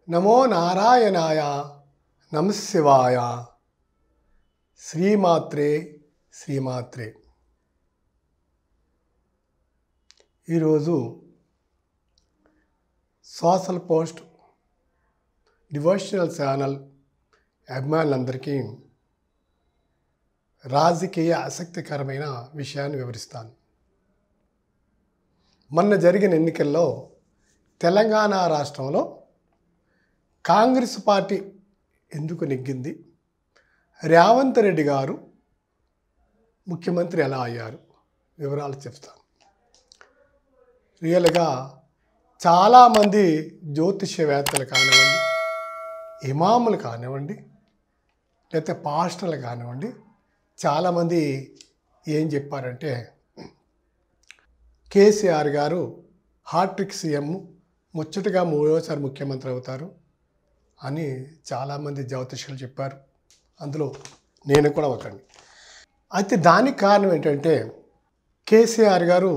నమో నారాయణాయ నమశివాయ శ్రీమాత్రే శ్రీమాత్రే. ఈరోజు సోషల్ పోస్ట్ డివోషనల్ ఛానల్ అభిమానులందరికీ రాజకీయ ఆసక్తికరమైన విషయాన్ని వివరిస్తాను. మొన్న జరిగిన ఎన్నికల్లో తెలంగాణ రాష్ట్రంలో కాంగ్రెస్ పార్టీ ఎందుకు నెగ్గింది, రేవంత్ రెడ్డి గారు ముఖ్యమంత్రి ఎలా అయ్యారు, వివరాలు చెప్తాను. రియల్గా చాలామంది జ్యోతిష్యవేత్తలు కానివ్వండి, ఇమాములు కానివ్వండి, లేకపోతే పాస్టర్లు కానివ్వండి, చాలామంది ఏం చెప్పారంటే కేసీఆర్ గారు హాట్రిక్ సీఎం, ముచ్చటగా మూడోసారి ముఖ్యమంత్రి అవుతారు అని చాలామంది జ్యోతిష్యులు చెప్పారు. అందులో నేను కూడా ఒకడిని. అయితే దానికి కారణం ఏంటంటే కేసీఆర్ గారు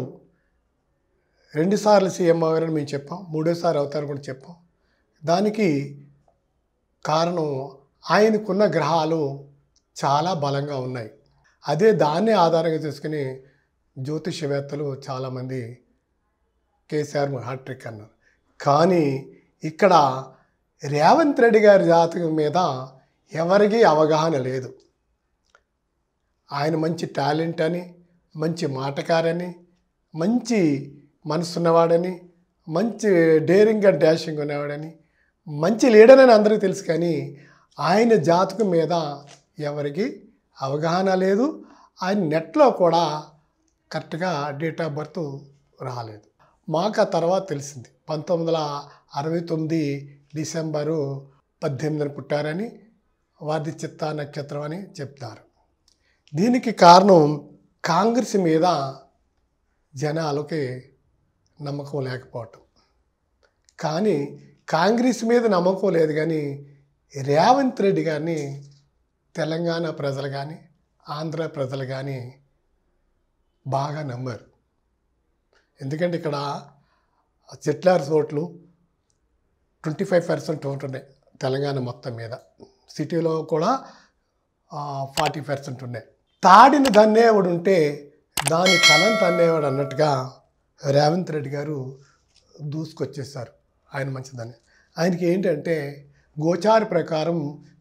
2 సార్లు సీఎం అవ్వారని మేము చెప్పాం, 3వ సారి అవుతారు కూడా చెప్పాం. దానికి కారణం ఆయనకున్న గ్రహాలు చాలా బలంగా ఉన్నాయి. దాన్ని ఆధారంగా చేసుకుని జ్యోతిష్యవేత్తలు చాలామంది కేసీఆర్ హ్యాట్రిక్ అన్నారు. కానీ ఇక్కడ రేవంత్ రెడ్డి గారి జాతకం మీద ఎవరికీ అవగాహన లేదు. ఆయన మంచి టాలెంట్ అని, మంచి మాటకారని, మంచి మనసున్నవాడని, మంచి డేరింగ్ అండ్ డాషింగ్ ఉన్నవాడని, మంచి లీడర్ అని అందరికీ తెలుసు. కానీ ఆయన జాతకం మీద ఎవరికి అవగాహన లేదు. ఆయన నెట్లో కూడా కరెక్ట్గా డేట్ ఆఫ్ బర్త్ రాలేదు. మాకు ఆ తర్వాత తెలిసింది 1969 డిసెంబరు 18న పుట్టారని, వారిది చిత్తా నక్షత్రం అని చెప్తారు. దీనికి కారణం కాంగ్రెస్ మీద జనాలకి నమ్మకం లేకపోవటం. కానీ కాంగ్రెస్ మీద నమ్మకం లేదు, కానీ రేవంత్ రెడ్డి గారిని తెలంగాణ ప్రజలు కానీ, ఆంధ్ర ప్రజలు కానీ బాగా నమ్మారు. ఎందుకంటే ఇక్కడ చెట్లార్స్ ఓట్లు 25% ఓటు ఉన్నాయి తెలంగాణ మొత్తం మీద. సిటీలో కూడా 40% ఉన్నాయి. తాడిని తన్నేవాడు ఉంటే దాని తలం తన్నేవాడు అన్నట్టుగా రేవంత్ రెడ్డి గారు దూసుకొచ్చేసారు. ఆయన మంచిదని. ఆయనకి ఏంటంటే గోచార ప్రకారం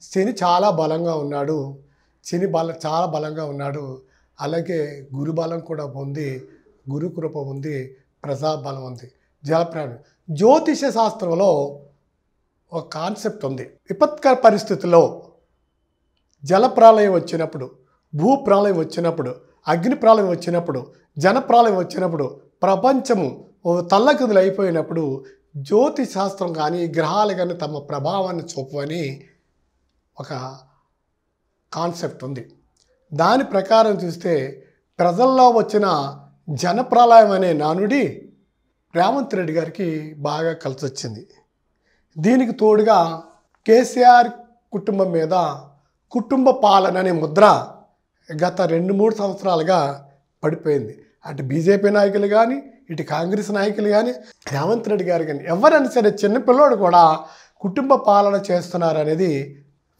శని చాలా బలంగా ఉన్నాడు, చాలా బలంగా ఉన్నాడు. అలాగే గురుబలం కూడా ఉంది, గురుకృప ఉంది, ప్రజాబలం ఉంది, జలప్రాణం. జ్యోతిష శాస్త్రంలో ఒక కాన్సెప్ట్ ఉంది. విపత్కర పరిస్థితుల్లో జలప్రాళయం వచ్చినప్పుడు, భూప్రాళయం వచ్చినప్పుడు, అగ్ని ప్రళయం వచ్చినప్పుడు, జనప్రాళయం వచ్చినప్పుడు, ప్రపంచము తల్లకిదులు అయిపోయినప్పుడు జ్యోతిష్ శాస్త్రం కానీ గ్రహాలు కానీ తమ ప్రభావాన్ని చూపని ఒక కాన్సెప్ట్ ఉంది. దాని ప్రకారం చూస్తే ప్రజల్లో వచ్చిన జనప్రళయం అనే నానుడి రేవంత్ రెడ్డి గారికి బాగా కలిసి వచ్చింది. దీనికి తోడుగా కేసీఆర్ కుటుంబం మీద కుటుంబ పాలన అనే ముద్ర గత 2-3 సంవత్సరాలుగా పడిపోయింది. అటు బీజేపీ నాయకులు కానీ, ఇటు కాంగ్రెస్ నాయకులు కానీ, రేవంత్ రెడ్డి గారు కానీ, ఎవరైనా సరే చిన్నపిల్లోడు కూడా కుటుంబ పాలన చేస్తున్నారు అనేది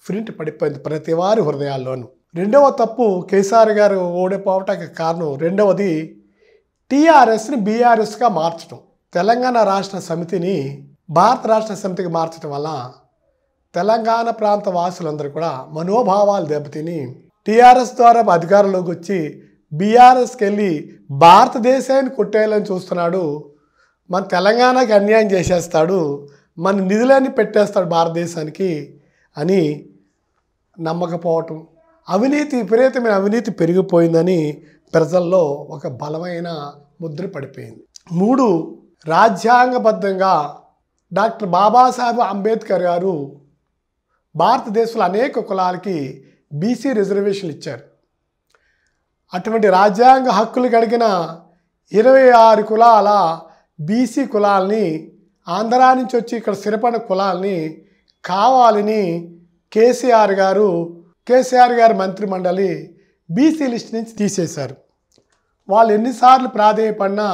ప్రింట్ పడిపోయింది ప్రతి వారి హృదయాల్లోనూ. రెండవ తప్పు కేసీఆర్ గారు ఓడిపోవటానికి కారణం, రెండవది టీఆర్ఎస్ని బీఆర్ఎస్గా మార్చడం. తెలంగాణ రాష్ట్ర సమితిని భారత రాష్ట్ర సమితికి మార్చడం వల్ల తెలంగాణ ప్రాంత వాసులందరూ కూడా మనోభావాలు దెబ్బతిని టీఆర్ఎస్ ద్వారా అధికారంలోకి వచ్చి బీఆర్ఎస్కి వెళ్ళి భారతదేశాన్ని కొట్టేయాలని చూస్తున్నాడు. మన తెలంగాణకి అన్యాయం చేసేస్తాడు, మన నిధులన్నీ పెట్టేస్తాడు భారతదేశానికి అని నమ్మకపోవటం, విపరీతమైన అవినీతి పెరిగిపోయిందని ప్రజల్లో ఒక బలమైన ముద్ర పడిపోయింది. 3, రాజ్యాంగబద్ధంగా డాక్టర్ బాబాసాహెబ్ అంబేద్కర్ గారు భారతదేశంలో అనేక కులాలకి బీసీ రిజర్వేషన్లు ఇచ్చారు. అటువంటి రాజ్యాంగ హక్కులు కలిగిన 26 కులాల బీసీ కులాలని, ఆంధ్రా నుంచి వచ్చి ఇక్కడ స్థిరపడిన కులాలని కావాలని కేసీఆర్ గారి మంత్రిమండలి బీసీ లిస్ట్ నుంచి తీసేశారు. వాళ్ళు ఎన్నిసార్లు ప్రాధేయపడినా,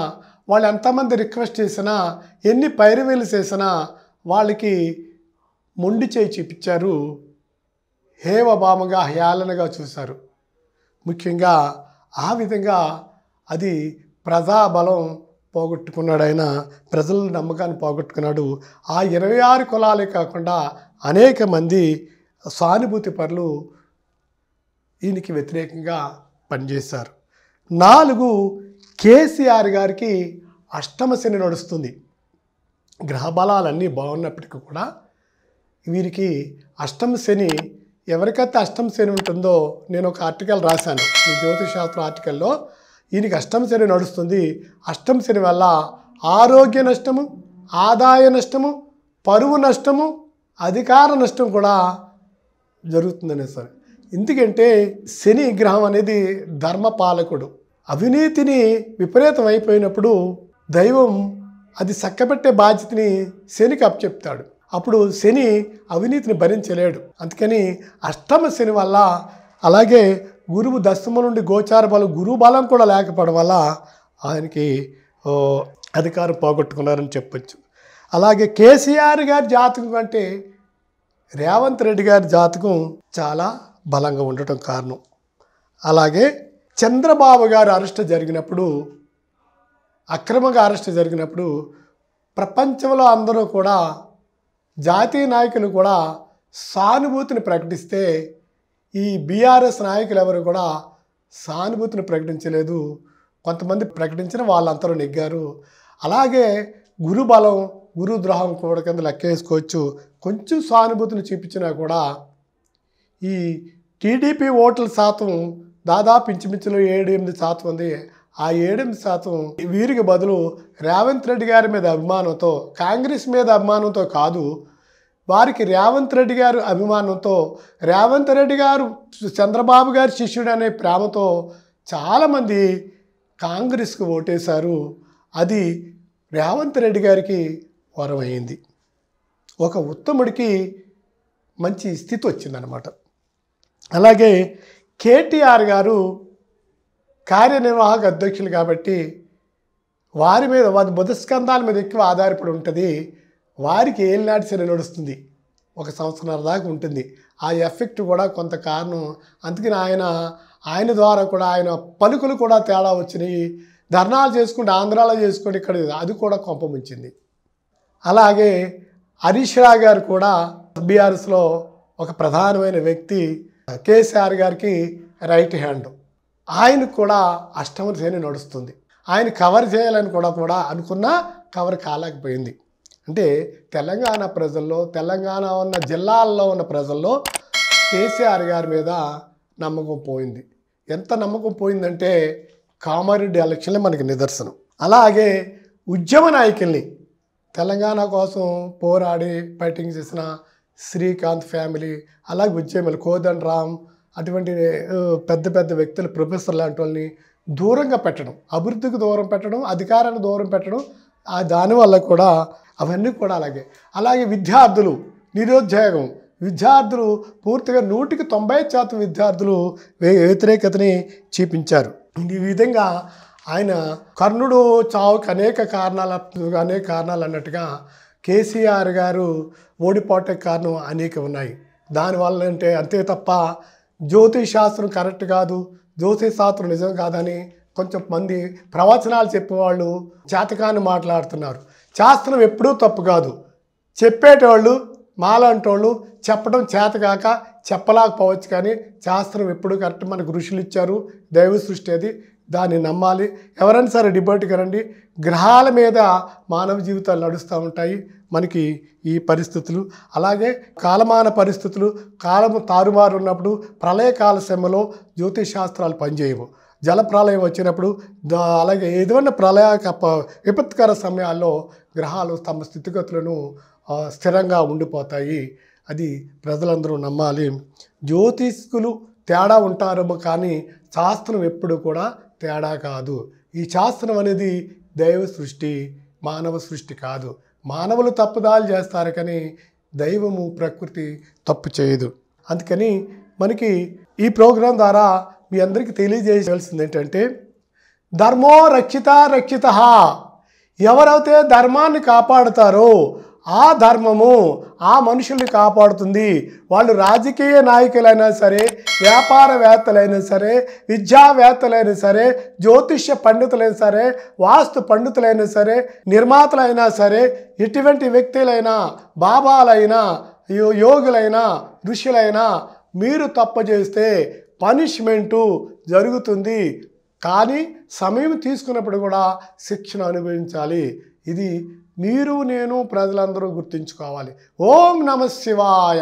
వాళ్ళు ఎంతమంది రిక్వెస్ట్ చేసినా, ఎన్ని పైరవీలు చేసినా వాళ్ళకి మొండి చేయి చూపించారు, హేవభామంగా హేళనగా చూశారు. ముఖ్యంగా ఆ విధంగా అది ప్రజాబలం పోగొట్టుకున్నాడు. ఆయన ప్రజల నమ్మకాన్ని పోగొట్టుకున్నాడు. ఆ 26 కులాలే కాకుండా అనేక మంది సానుభూతి పరులు ఈయనకి వ్యతిరేకంగా పనిచేశారు. 4 కేసీఆర్ గారికి అష్టమ శని నడుస్తుంది. గ్రహ బలాలన్నీ బాగున్నప్పటికీ కూడా వీరికి అష్టమ శని, ఎవరికైతే అష్టమ శని ఉంటుందో, నేను ఒక ఆర్టికల్ రాశాను ఈ జ్యోతిషశాస్త్ర ఆర్టికల్లో, ఈయనకి అష్టమ శని నడుస్తుంది. అష్టమ శని వల్ల ఆరోగ్య నష్టము, ఆదాయ నష్టము, పరువు నష్టము, అధికార నష్టం కూడా జరుగుతుందనే సార్. ఎందుకంటే శని గ్రహం అనేది ధర్మపాలకుడు. అవినీతిని విపరీతం అయిపోయినప్పుడు దైవం అది చక్కబెట్టే బాధ్యతని శనికి అప్పచెప్తాడు. అప్పుడు శని అవినీతిని భరించలేడు. అందుకని అష్టమ శని వల్ల, అలాగే గురువు దశమ నుండి గోచార బలం, గురువు బలం కూడా లేకపోవడం వల్ల ఆయనకి అధికారం పోగొట్టుకున్నారని చెప్పచ్చు. అలాగే కేసీఆర్ గారి జాతకం కంటే రేవంత్ రెడ్డి గారి జాతకం చాలా బలంగా ఉండటం కారణం. అలాగే చంద్రబాబు గారు అరెస్ట్ జరిగినప్పుడు, అక్రమంగా అరెస్ట్ జరిగినప్పుడు ప్రపంచంలో అందరూ కూడా, జాతీయ నాయకులు కూడా సానుభూతిని ప్రకటిస్తే ఈ బీఆర్ఎస్ నాయకులు ఎవరు కూడా సానుభూతిని ప్రకటించలేదు. కొంతమంది ప్రకటించిన వాళ్ళందరూ నెగ్గారు. అలాగే గురుబలం, గురుద్రోహం కూడా కింద లెక్కేసుకోవచ్చు. కొంచెం సానుభూతిని చూపించినా కూడా ఈ టీడీపీ ఓట్ల శాతం దాదాపు ఇంచుమించులో 7-8% ఉంది. ఆ 7-8% వీరికి బదులు రేవంత్ రెడ్డి గారి మీద అభిమానంతో, కాంగ్రెస్ మీద అభిమానంతో కాదు, వారికి రేవంత్ రెడ్డి గారు అభిమానంతో, రేవంత్ రెడ్డి గారు చంద్రబాబు గారి శిష్యుడు అనే ప్రేమతో చాలామంది కాంగ్రెస్కు ఓటేశారు. అది రేవంత్ రెడ్డి గారికి వరమైంది. ఒక ఉత్తముడికి మంచి స్థితి వచ్చిందనమాట. అలాగే కేటీఆర్ గారు కార్యనిర్వాహక అధ్యక్షులు కాబట్టి వారి మీద, వారి బుధస్కంధాల మీద ఎక్కువ ఆధారపడి ఉంటుంది. వారికి ఏలినాటి శని నడుస్తుంది, 1 సంవత్సరాల దాకా ఉంటుంది. ఆ ఎఫెక్ట్ కూడా కొంత కారణం. అందుకని ఆయన ద్వారా కూడా ఆయన పలుకులు కూడా తేడా వచ్చినాయి. ధర్నాలు చేసుకుంటే ఆంధ్రాలో చేసుకుంటే ఇక్కడ అది కూడా కొంపముంచింది. అలాగే హరీష్ రావు గారు కూడా బీఆర్ఎస్లో ఒక ప్రధానమైన వ్యక్తి, కేసీఆర్ గారికి రైట్ హ్యాండ్. ఆయనకు కూడా అష్టమ శని నడుస్తుంది. ఆయన కవర్ చేయాలని కూడా అనుకున్నా కవర్ కాలేకపోయింది. అంటే తెలంగాణ ప్రజల్లో, తెలంగాణ ఉన్న జిల్లాల్లో ఉన్న ప్రజల్లో కేసీఆర్ గారి మీద నమ్మకం పోయింది. ఎంత నమ్మకం పోయిందంటే కామారెడ్డి ఎలక్షన్లే మనకి నిదర్శనం. అలాగే ఉద్యమ నాయకుల్ని, తెలంగాణ కోసం పోరాడి ఫైటింగ్ చేసిన శ్రీకాంత్ ఫ్యామిలీ, అలాగే ఉద్యమాలు కోదండరామ్, అటువంటి పెద్ద పెద్ద వ్యక్తులు, ప్రొఫెసర్ లాంటి వాళ్ళని దూరంగా పెట్టడం, అభివృద్ధికి దూరం పెట్టడం, అధికారాన్ని దూరం పెట్టడం, దానివల్ల కూడా అవన్నీ కూడా అలాగే విద్యార్థులు, నిరుద్యోగం, విద్యార్థులు పూర్తిగా 100% విద్యార్థులు వ్యతిరేకతని చూపించారు. ఈ విధంగా ఆయన కర్ణుడు చావుకి అనేక కారణాలు అన్నట్టుగా కేసీఆర్ గారు ఓడిపోవటానికి కారణం అనేక ఉన్నాయి. దానివల్ల అంటే అంతే తప్ప జ్యోతిష్ శాస్త్రం కరెక్ట్ కాదు, జ్యోతిష్ శాస్త్రం నిజం కాదని కొంచెం మంది ప్రవచనాలు చెప్పేవాళ్ళు జాతకాన్ని మాట్లాడుతున్నారు. శాస్త్రం ఎప్పుడూ తప్పు కాదు. చెప్పేటోళ్ళు మాలాంటోళ్ళు చెప్పడం చేతగాక చెప్పలేకపోవచ్చు, కానీ శాస్త్రం ఎప్పుడు కరెక్ట్. మనకు ఋషులు ఇచ్చారు, దైవ సృష్టి అది, దాన్ని నమ్మాలి. ఎవరైనా సరే డిబేట్కి రండి. గ్రహాల మీద మానవ జీవితాలు నడుస్తూ ఉంటాయి మనకి ఈ పరిస్థితులు. అలాగే కాలమాన పరిస్థితులు, కాలము తారుమారు ఉన్నప్పుడు, ప్రళయకాల సమయంలో జ్యోతిష్ శాస్త్రాలు పనిచేయవు. జల ప్రళయం వచ్చినప్పుడు, అలాగే ఏదైనా విపత్కర సమయాల్లో గ్రహాలు తమ స్థితిగతులను స్థిరంగా ఉండిపోతాయి. అది ప్రజలందరూ నమ్మాలి. జ్యోతిష్కులు తేడా ఉంటారేమో కానీ శాస్త్రం ఎప్పుడు కూడా తేడా కాదు. ఈ శాస్త్రం అనేది దైవ సృష్టి, మానవ సృష్టి కాదు. మానవులు తప్పుదాలు చేస్తారు కానీ దైవము, ప్రకృతి తప్పు చేయదు. అందుకని మనకి ఈ ప్రోగ్రాం ద్వారా మీ అందరికీ తెలియజేయవలసింది ఏంటంటే, ధర్మో రక్షిత రక్షిత. ఎవరైతే ధర్మాన్ని కాపాడుతారో ఆ ధర్మము ఆ మనుషుల్ని కాపాడుతుంది. వాళ్ళు రాజకీయ నాయకులైనా సరే, వ్యాపారవేత్తలైనా సరే, విద్యావేత్తలైనా సరే, జ్యోతిష్య పండితులైనా సరే, వాస్తు పండితులైనా సరే, నిర్మాతలైనా సరే, ఎటువంటి వ్యక్తులైనా, బాబాలైనా, యోగులైనా, ఋషులైనా, మీరు తప్పు చేస్తే పనిష్మెంటు జరుగుతుంది. కానీ సమయం తీసుకున్నప్పుడు కూడా శిక్షణ అనుభవించాలి. ఇది మీరు నేను ప్రజలందరూ గుర్తుంచుకోవాలి. ఓం నమః శివాయ.